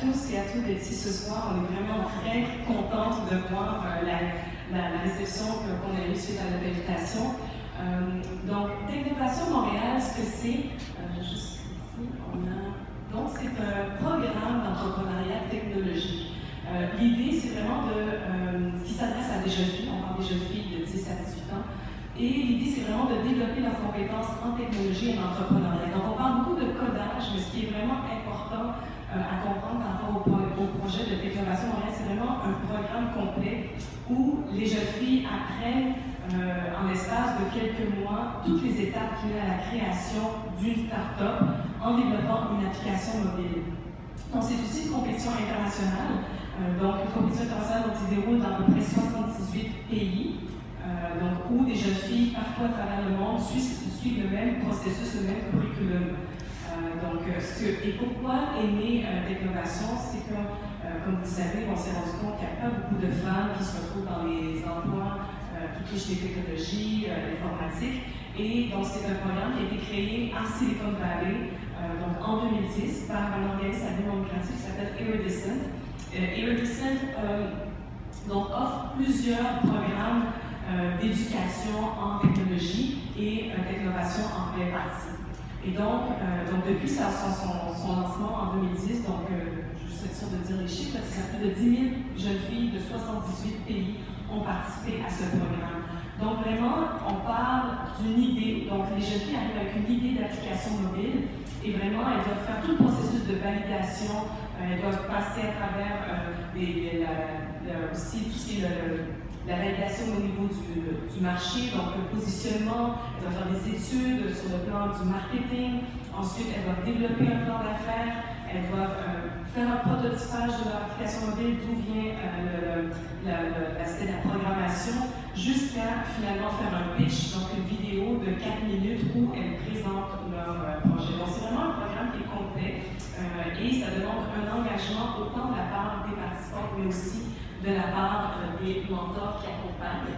tous et à toutes d'être ici ce soir. On est vraiment très contente de voir la réception qu'on a eue suite à notre invitation. Donc, Technovation Montréal, ce que c'est, juste ici, donc c'est un programme d'entrepreneuriat technologique. L'idée, c'est vraiment qui s'adresse à des jeunes filles, on parle des jeunes filles de 10 à 18 ans, et l'idée, c'est vraiment de développer leurs compétences en technologie et en entrepreneuriat. Donc, on parle beaucoup de codage, mais ce qui est vraiment important à comprendre par rapport au projet de Technovation Montréal, c'est vraiment un programme complet où les jeunes filles apprennent en l'espace de quelques mois toutes les étapes qui mènent à la création d'une start-up en développant une application mobile. Donc, c'est aussi une compétition internationale. Donc, une compétition internationale qui se déroule dans à peu près 78 pays, où des jeunes filles, partout à travers le monde, suivent le même processus, le même curriculum. Et pourquoi est née Technovation? C'est que, comme vous le savez, on s'est rendu compte qu'il n'y a pas beaucoup de femmes qui se retrouvent dans les emplois qui touchent les technologies, l'informatique. Et donc, c'est un programme qui a été créé à Silicon Valley, en 2010, par un organisme à but non lucratif qui s'appelle Iridescent. Iridescent offre plusieurs programmes d'éducation en technologie et Technovation en fait partie. Et donc depuis son lancement en 2010, je suis sûre de dire les chiffres, parce que plus de 10 000 jeunes filles de 78 pays ont participé à ce programme. Donc vraiment, on parle d'une idée, donc les jeunes filles arrivent avec une idée d'application mobile, et vraiment, elles doivent faire tout le processus de validation, elles doivent passer à travers aussi tout ce qui est la validation au niveau du marché, donc le positionnement, elles doivent faire des études sur le plan du marketing, ensuite elles doivent développer un plan d'affaires, elles doivent faire un prototypage de leur application mobile, d'où vient l'aspect de la programmation, jusqu'à finalement faire un pitch, donc une vidéo de 4 minutes où elles présentent leur projet. Donc c'est vraiment un programme qui est complet et ça demande un engagement autant de la part des participants, mais aussi de la part des mentors qui accompagnent.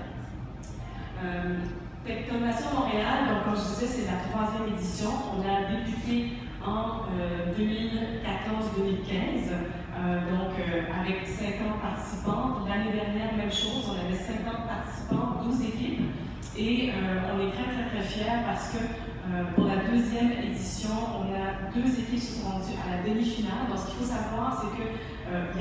Technovation Montréal, donc comme je disais, c'est la 3e édition. On a débuté en 2014-2015, avec 50 participants. L'année dernière, même chose, on avait 50 participants, 12 équipes. Et on est très, très, très fiers parce que pour la 2e édition, on a 2 équipes qui se sont rendues à la demi-finale. Donc, ce qu'il faut savoir, c'est qu'il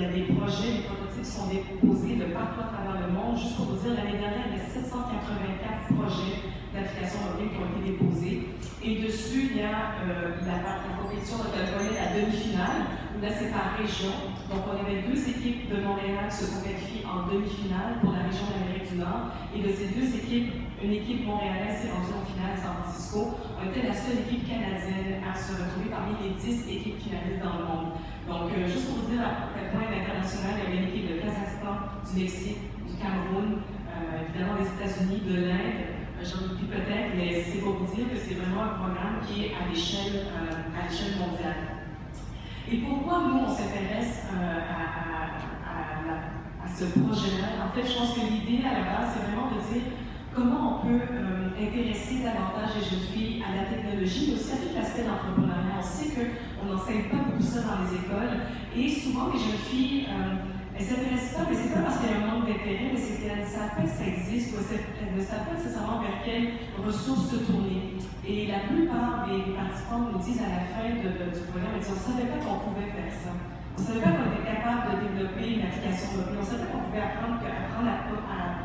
y a des projets, des prototypes qui sont déposés de partout à travers le monde. Juste pour vous dire, l'année dernière, il y a 784 projets d'applications mobiles qui ont été déposés. Et dessus, il y a la compétition de la demi-finale, où là, c'est par région. Donc, on avait 2 équipes de Montréal qui se sont qualifiées en demi-finale pour la région d'Amérique du Nord. Et de ces 2 équipes, une équipe montréalaise s'est rendue en finale à San Francisco. On était la seule équipe canadienne à se retrouver parmi les 10 équipes finalistes dans le monde. Donc, juste pour vous dire à quel point l'international, il y avait une équipe de Kazakhstan, du Mexique, du Cameroun, évidemment des États-Unis, de l'Inde. J'en oublie peut-être, mais c'est pour vous dire que c'est vraiment un programme qui est à l'échelle mondiale. Et pourquoi nous, on s'intéresse à ce projet-là? En fait, je pense que l'idée à la base, c'est vraiment de dire comment on peut intéresser davantage les jeunes filles à la technologie, mais aussi à tout l'aspect d'entrepreneuriat. On sait qu'on n'enseigne pas beaucoup ça dans les écoles, et souvent les jeunes filles, elles ne s'intéressent pas, mais c'est pas parce qu'il y a un manque d'intérêt, mais c'est qu'elles ne savent pas que ça existe, ou elles ne savent pas nécessairement vers quelles ressources se tourner. Et la plupart des participants nous disent à la fin du programme, on ne savait pas qu'on pouvait faire ça. On ne savait pas qu'on était capable de développer une application mobile. On ne savait pas qu'on pouvait apprendre à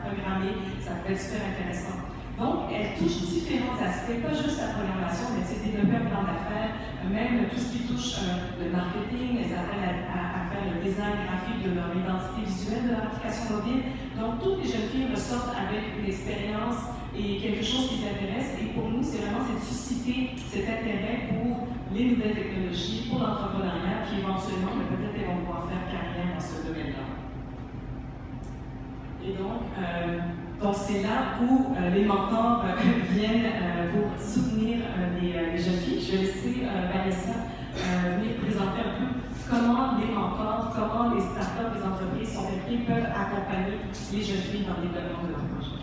programmer. Ça peut être super intéressant. Donc, elle touche différents aspects, pas juste la programmation, mais développer un plan d'affaires, même tout ce qui touche le marketing, elles apprennent à faire le design graphique de leur identité visuelle de leur application mobile. Donc, toutes les jeunes filles ressortent avec une expérience et quelque chose qui les intéresse. Et pour nous, c'est vraiment de susciter cet intérêt pour les nouvelles technologies, pour l'entrepreneuriat, qui éventuellement, peut-être, elles vont pouvoir faire carrière dans ce domaine-là. Et donc c'est là où les mentors viennent pour soutenir les jeunes filles. Je vais laisser Vanessa venir présenter un peu comment les mentors, comment les startups, les entreprises sont impliquées peuvent accompagner les jeunes filles dans le développement de leur projet.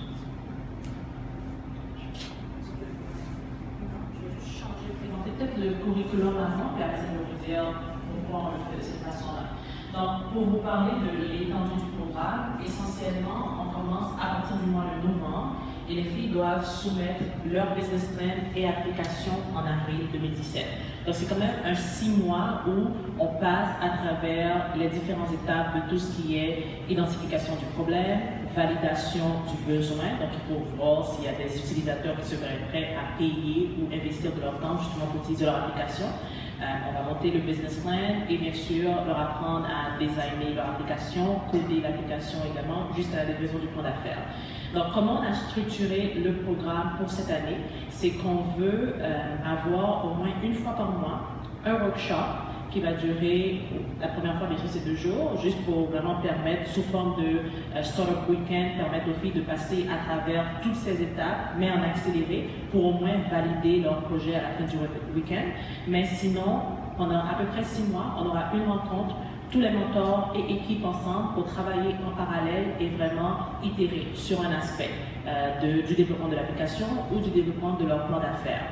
Peut-être le curriculum avant, puis après, je vais vous dire pourquoi on le fait de cette façon-là. Donc, pour vous parler de l'étendue du programme, essentiellement, on commence à partir du mois de novembre et les filles doivent soumettre leur business plan et application en avril 2017. Donc, c'est quand même un 6 mois où on passe à travers les différentes étapes de tout ce qui est identification du problème, validation du besoin. Donc, il faut voir s'il y a des utilisateurs qui seraient prêts à payer ou investir de leur temps justement pour utiliser leur application. On va monter le business plan et bien sûr leur apprendre à designer leur application, coder l'application également, juste à la livraison du plan d'affaires. Donc, comment on a structuré le programme pour cette année? C'est qu'on veut avoir au moins une fois par mois un workshop qui va durer, la première fois bien sûr c'est 2 jours, juste pour vraiment permettre, sous forme de Startup Weekend, permettre aux filles de passer à travers toutes ces étapes, mais en accéléré, pour au moins valider leur projet à la fin du week-end. Mais sinon, pendant à peu près 6 mois, on aura une rencontre, tous les mentors et équipes ensemble pour travailler en parallèle et vraiment itérer sur un aspect du développement de l'application ou du développement de leur plan d'affaires.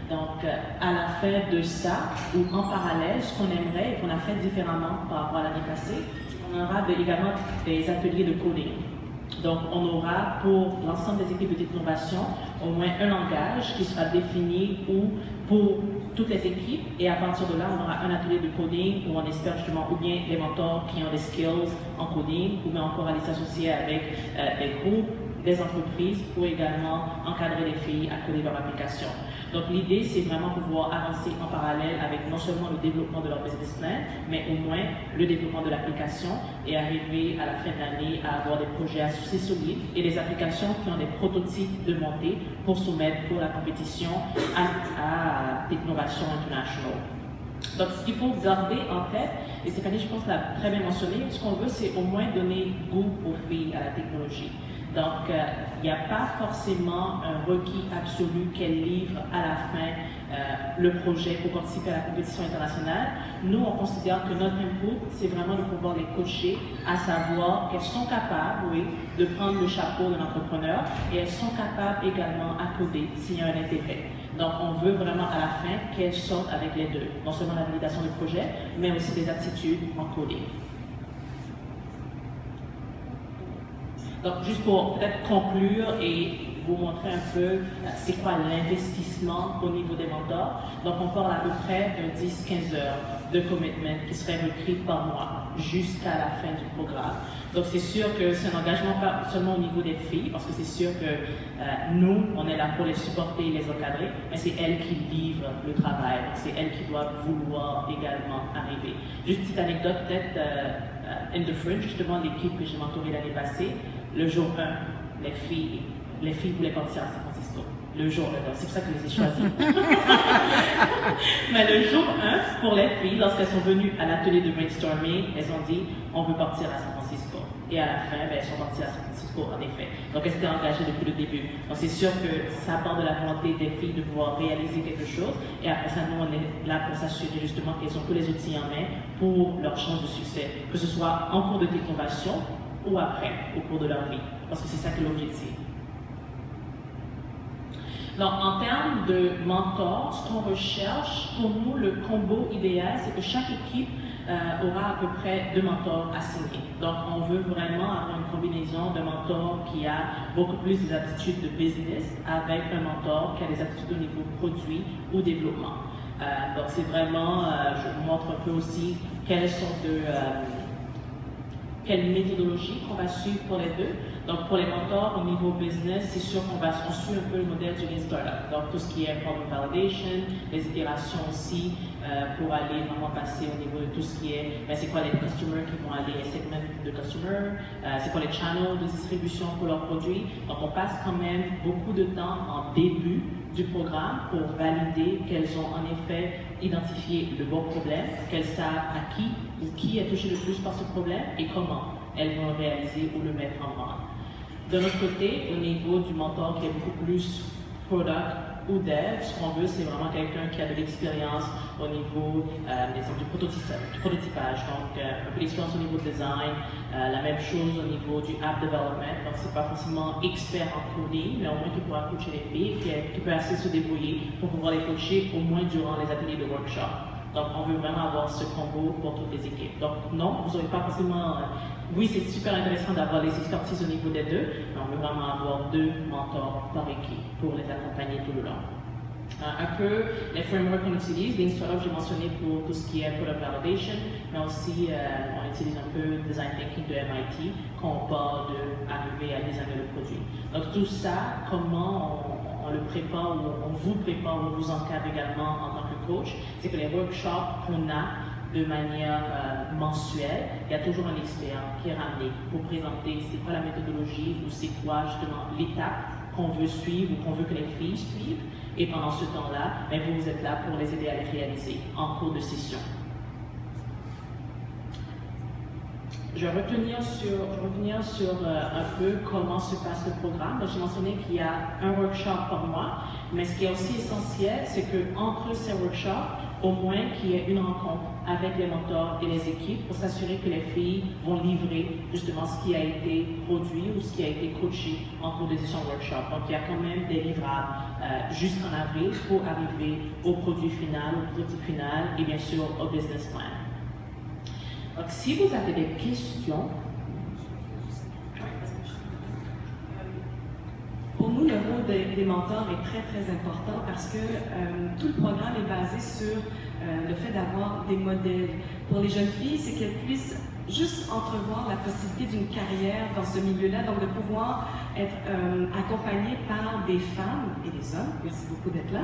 Donc, à la fin de ça, ou en parallèle, ce qu'on aimerait et qu'on a fait différemment par rapport à l'année passée, on aura également des ateliers de coding. Donc, on aura pour l'ensemble des équipes de d'innovation au moins un langage qui sera défini pour toutes les équipes. Et à partir de là, on aura un atelier de coding où on espère justement ou bien les mentors qui ont des skills en coding, ou bien encore aller s'associer avec des groupes, des entreprises pour également encadrer les filles à coder leur application. Donc l'idée, c'est vraiment pouvoir avancer en parallèle avec non seulement le développement de leur business plan, mais au moins le développement de l'application et arriver à la fin de l'année à avoir des projets assez solides et des applications qui ont des prototypes de montée pour soumettre pour la compétition à Technovation International. Donc, ce qu'il faut garder en tête, et Stéphanie, je pense, l'a très bien mentionné, ce qu'on veut, c'est au moins donner goût aux filles à la technologie. Donc, il n'y a pas forcément un requis absolu qu'elles livrent à la fin le projet pour participer à la compétition internationale. Nous, on considère que notre input, c'est vraiment de pouvoir les coacher à savoir qu'elles sont capables, oui, de prendre le chapeau d'un entrepreneur et elles sont capables également à coder s'il y a un intérêt. Donc, on veut vraiment à la fin qu'elles sortent avec les deux, non seulement la validation du projet, mais aussi des aptitudes en coding. Donc, juste pour peut-être conclure et vous montrer un peu c'est quoi l'investissement au niveau des mentors. Donc, on parle à peu près de 10-15 heures de commitment qui serait requis par mois jusqu'à la fin du programme. Donc, c'est sûr que c'est un engagement pas seulement au niveau des filles, parce que c'est sûr que nous, on est là pour les supporter et les encadrer, mais c'est elles qui livrent le travail. C'est elles qui doivent vouloir également arriver. Juste une petite anecdote, peut-être, in the Fringe, justement, l'équipe que j'ai mentorée l'année passée, le jour 1, les filles voulaient partir à San Francisco. Le jour 1, c'est pour ça que je les ai choisies. Mais le jour 1, pour les filles, lorsqu'elles sont venues à l'atelier de brainstorming, elles ont dit on veut partir à San Francisco. Et à la fin, elles sont parties à San Francisco, en effet. Donc, elles étaient engagées depuis le début. Donc, c'est sûr que ça part de la volonté des filles de pouvoir réaliser quelque chose. Et après ça, nous, on est là pour s'assurer justement qu'elles ont tous les outils en main pour leur chance de succès. Que ce soit en cours de technovation ou après, au cours de leur vie. Parce que c'est ça que l'objectif. Donc, en termes de mentors, ce qu'on recherche, pour nous, le combo idéal, c'est que chaque équipe aura à peu près 2 mentors assignés. Donc, on veut vraiment avoir une combinaison de mentors qui a beaucoup plus des aptitudes de business avec un mentor qui a des aptitudes au niveau produit ou développement. Donc, c'est vraiment, je vous montre un peu aussi quelles sortes de... quelle méthodologie qu'on va suivre pour les deux. Donc, pour les mentors au niveau business, c'est sûr qu'on suit un peu le modèle du Lean Startup. Donc, tout ce qui est problem validation, les itérations aussi, pour aller vraiment passer au niveau de tout ce qui est, c'est quoi les customers qui vont aller, les segments de customers, c'est quoi les channels de distribution pour leurs produits. Donc, on passe quand même beaucoup de temps en début du programme pour valider qu'elles ont en effet identifié le bon problème, qu'elles savent à qui est touché le plus par ce problème et comment elles vont le réaliser ou le mettre en branle. De notre côté, au niveau du mentor qui est beaucoup plus product ou dev, ce qu'on veut, c'est vraiment quelqu'un qui a de l'expérience au niveau du prototypage, donc un peu d'expérience au niveau design, la même chose au niveau du app development, donc c'est pas forcément expert en coding, mais au moins qui pourra coacher les filles, qui peut assez se débrouiller pour pouvoir les coacher au moins durant les ateliers de workshop. Donc, on veut vraiment avoir ce combo pour toutes les équipes. Donc, non, vous n'aurez pas forcément... oui, c'est super intéressant d'avoir les expertises au niveau des deux, mais on veut vraiment avoir 2 mentors par équipe pour les accompagner tout le long. Un peu les frameworks qu'on utilise, Lean Startup, j'ai mentionné pour tout ce qui est product validation, mais aussi on utilise un peu design thinking de MIT quand on part d'arriver à designer le produit. Donc tout ça, comment on le prépare, ou on vous prépare, on vous encadre également en tant que coach, c'est que les workshops qu'on a de manière mensuelle, il y a toujours un expert qui est ramené pour présenter c'est quoi la méthodologie ou c'est quoi justement l'étape qu'on veut suivre ou qu'on veut que les filles suivent. Et pendant ce temps-là, vous êtes là pour les aider à les réaliser en cours de session. Je vais revenir sur un peu comment se passe le programme. J'ai mentionné qu'il y a un workshop par mois, mais ce qui est aussi essentiel, c'est qu'entre ces workshops, au moins qu'il y ait une rencontre avec les mentors et les équipes pour s'assurer que les filles vont livrer justement ce qui a été produit ou ce qui a été coaché en cours de session workshop. Donc il y a quand même des livrables jusqu'en avril pour arriver au produit final, au prototype final et bien sûr au business plan. Donc si vous avez des questions, pour nous, le rôle des mentors est très, très important parce que tout le programme est basé sur le fait d'avoir des modèles. Pour les jeunes filles, c'est qu'elles puissent juste entrevoir la possibilité d'une carrière dans ce milieu-là, donc de pouvoir être accompagnées par des femmes et des hommes, merci beaucoup d'être là,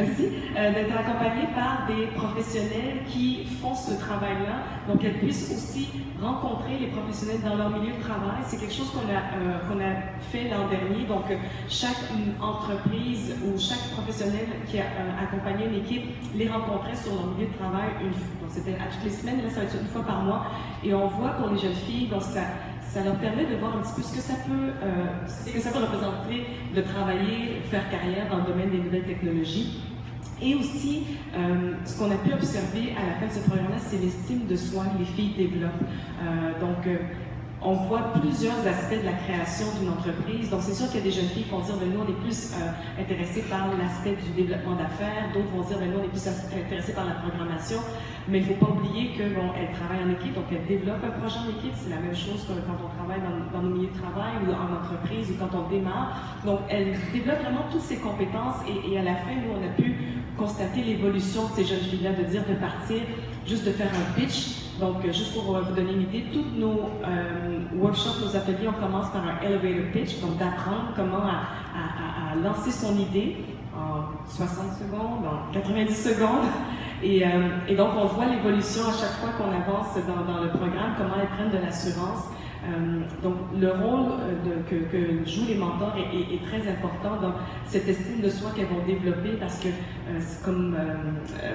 aussi, d'être accompagnées par des professionnels qui font ce travail-là, donc elles puissent aussi rencontrer les professionnels dans leur milieu de travail. C'est quelque chose qu'on a fait l'an dernier, donc chaque entreprise ou chaque professionnel qui a accompagné une équipe les rencontrait sur leur milieu de travail une fois. Donc c'était à toutes les semaines, là ça va être une fois par mois, et on voit pour les jeunes filles, donc ça leur permet de voir un petit peu ce que ça peut représenter de travailler, faire carrière dans le domaine des nouvelles technologies. Et aussi, ce qu'on a pu observer à la fin de ce programme-là, c'est l'estime de soi que les filles développent. On voit plusieurs aspects de la création d'une entreprise. Donc, c'est sûr qu'il y a des jeunes filles qui vont dire que nous, on est plus intéressés par l'aspect du développement d'affaires. D'autres vont dire que nous, on est plus intéressés par la programmation. Mais il ne faut pas oublier qu'elles travaillent en équipe, donc elles développent un projet en équipe. C'est la même chose que quand on travaille dans nos milieux de travail ou en entreprise ou quand on démarre. Donc, elles développent vraiment toutes ces compétences et à la fin, nous, on a pu constater l'évolution de ces jeunes filles-là, de partir, juste de faire un pitch. Donc, juste pour vous donner une idée, tous nos workshops, nos ateliers, on commence par un elevator pitch, donc d'apprendre comment à lancer son idée en 60 secondes, en 90 secondes. Et donc, on voit l'évolution à chaque fois qu'on avance dans le programme, comment elles prennent de l'assurance. Donc, le rôle que jouent les mentors est très important dans cette estime de soi qu'elles vont développer parce que, comme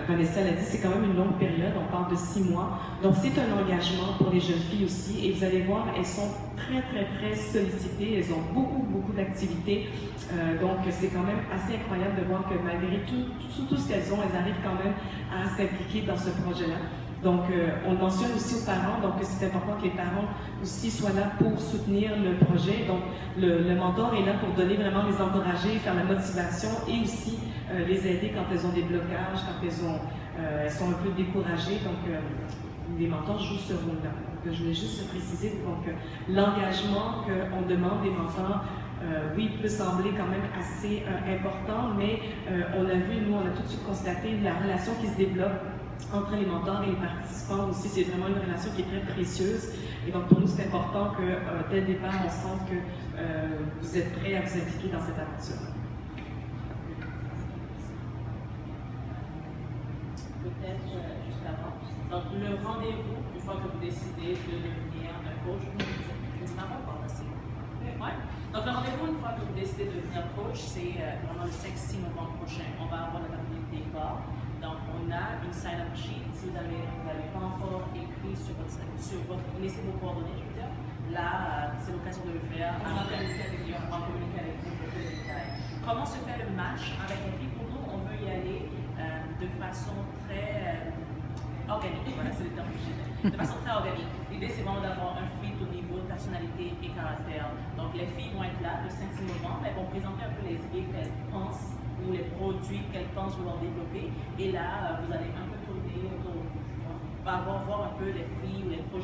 Vanessa l'a dit, c'est quand même une longue période, on parle de 6 mois. Donc, c'est un engagement pour les jeunes filles aussi et vous allez voir, elles sont très, très, très sollicitées, elles ont beaucoup d'activités. Donc, c'est quand même assez incroyable de voir que malgré tout ce qu'elles ont, elles arrivent quand même à s'impliquer dans ce projet-là. Donc, on mentionne aussi aux parents, donc c'est important que les parents aussi soient là pour soutenir le projet. Donc, le mentor est là pour donner vraiment les encourager, faire la motivation et aussi les aider quand elles ont des blocages, quand elles sont un peu découragées. Donc, les mentors jouent ce rôle-là. Donc, je voulais juste préciser l'engagement qu'on demande des mentors. Oui, il peut sembler quand même assez important, mais on a vu, nous, on a tout de suite constaté la relation qui se développe entre les mentors et les participants aussi. C'est vraiment une relation qui est très précieuse. Et donc, pour nous, c'est important que dès le départ, on sente que vous êtes prêts à vous impliquer dans cette aventure. Peut-être juste avant. Donc, le rendez-vous, une fois que vous décidez de devenir un coach, je dis ma voix pas passer. Ouais. Donc, le rendez-vous, une fois que vous décidez de devenir coach, c'est vraiment le 5-6 novembre prochain. On va avoir la date des départ. Donc, on a une sign-up sheet. Si vous n'avez pas encore écrit sur votre laissez vos coordonnées, je veux dire, là, c'est l'occasion de le faire. On va communiquer avec vous pour plus de détails. Comment se fait le match avec les filles? Pour nous, on veut y aller de façon très organique. Voilà, c'est le terme que j'ai. De façon très organique. L'idée, c'est vraiment d'avoir un fit au niveau de personnalité et caractère. Donc, les filles vont être là le 5-6 novembre. Elles vont présenter un peu les idées qu'elles pensent ou les produits qu'elles pensent vouloir développer. Et là, vous allez un peu tourner va voir un peu les filles ou les